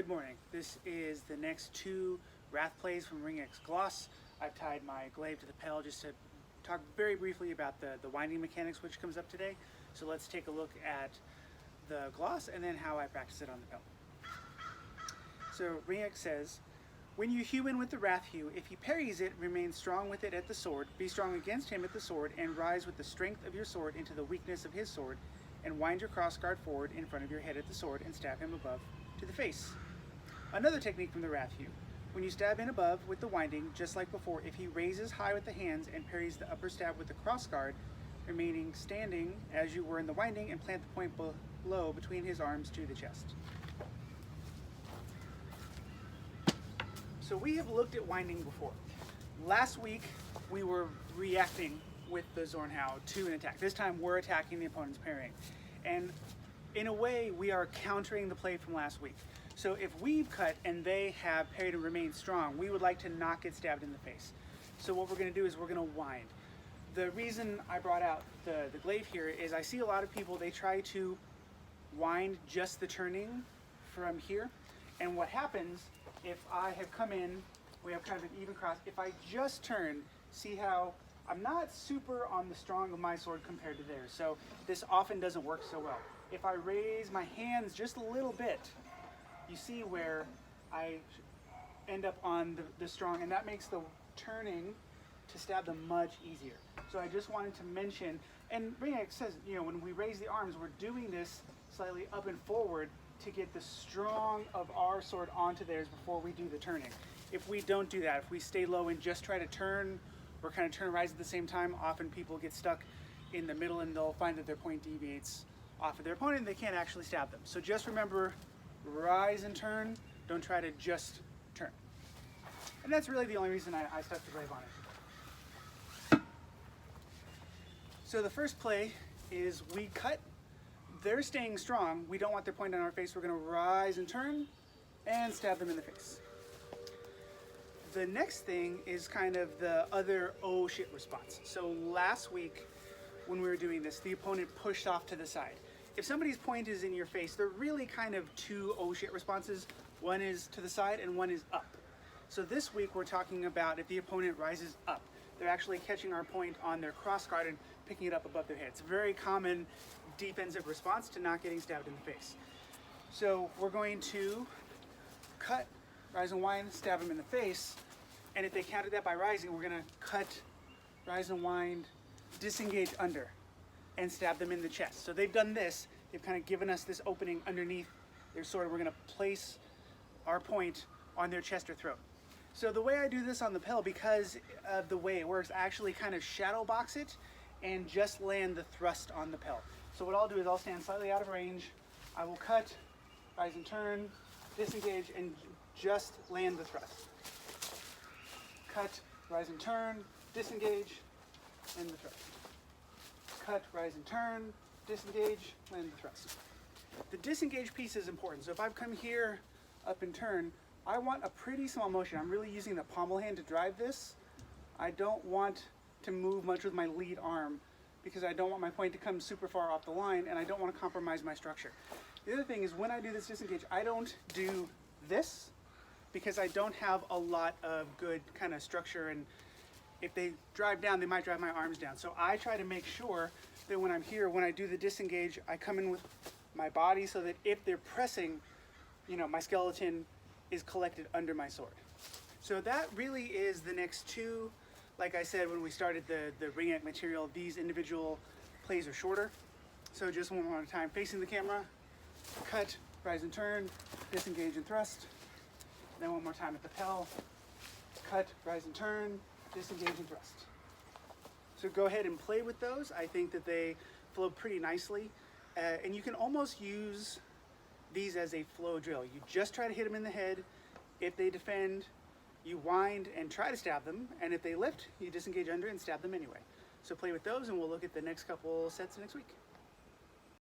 Good morning. This is the next two wrath plays from Ringeck's Gloss. I've tied my glaive to the pedal just to talk very briefly about the winding mechanics which comes up today. So let's take a look at the Gloss and then how I practice it on the pedal. So Ringeck says, when you hew in with the wrath hew, if he parries it, remain strong with it at the sword, be strong against him at the sword, and rise with the strength of your sword into the weakness of his sword, and wind your crossguard forward in front of your head at the sword, and stab him above to the face. Another technique from the wrath hew. When you stab in above with the winding, just like before, if he raises high with the hands and parries the upper stab with the crossguard, remaining standing as you were in the winding, and plant the point below between his arms to the chest. So we have looked at winding before. Last week we were reacting with the Zornhau to an attack. This time we're attacking the opponent's parrying. And in a way we are countering the play from last week. So if we've cut and they have parried and remained strong, we would like to not get stabbed in the face. So what we're going to do is we're going to wind. The reason I brought out the glaive here is I see a lot of people, they try to wind just the turning from here. And what happens if I have come in, we have kind of an even cross, if I just turn, see how I'm not super on the strong of my sword compared to theirs. So this often doesn't work so well. If I raise my hands just a little bit, you see where I end up on the strong, and that makes the turning to stab them much easier. So I just wanted to mention, and Ringeck says, you know, when we raise the arms, we're doing this slightly up and forward to get the strong of our sword onto theirs before we do the turning. If we don't do that, if we stay low and just try to turn, or kind of turn and rise at the same time, often people get stuck in the middle and they'll find that their point deviates off of their opponent and they can't actually stab them. So just remember, rise and turn, don't try to just turn. And that's really the only reason I stuck the glaive on it. So the first play is we cut, they're staying strong, we don't want their point on our face, we're going to rise and turn and stab them in the face. The next thing is kind of the other oh shit response. So last week when we were doing this, the opponent pushed off to the side. If somebody's point is in your face, they're really kind of two oh shit responses. One is to the side and one is up. So this week we're talking about if the opponent rises up. They're actually catching our point on their crossguard and picking it up above their head. It's a very common defensive response to not getting stabbed in the face. So we're going to cut, rise and wind, stab them in the face. And if they counter that by rising, we're going to cut, rise and wind, disengage under, and stab them in the chest. So they've done this, they've kind of given us this opening underneath their sword. We're going to place our point on their chest or throat. So the way I do this on the pedal, because of the way it works, I actually kind of shadow box it and just land the thrust on the pedal. So what I'll do is I'll stand slightly out of range, I will cut, rise and turn, disengage, and just land the thrust. Cut, rise and turn, disengage, land the thrust. Cut, rise and turn, disengage, land the thrust. The disengage piece is important. So if I've come here, up and turn, I want a pretty small motion. I'm really using the pommel hand to drive this. I don't want to move much with my lead arm because I don't want my point to come super far off the line and I don't want to compromise my structure. The other thing is when I do this disengage, I don't do this because I don't have a lot of good kind of structure, and if they drive down, they might drive my arms down. So I try to make sure that when I'm here, when I do the disengage, I come in with my body so that if they're pressing, you know, my skeleton is collected under my sword. So that really is the next two. Like I said when we started the Ringeck material, these individual plays are shorter. So just one more time, facing the camera, cut, rise and turn, disengage and thrust. Then one more time at the pedal, cut, rise and turn, disengage and thrust. So go ahead and play with those. I think that they flow pretty nicely. And you can almost use these as a flow drill. You just try to hit them in the head. If they defend, you wind and try to stab them. And if they lift, you disengage under and stab them anyway. So play with those and we'll look at the next couple sets next week.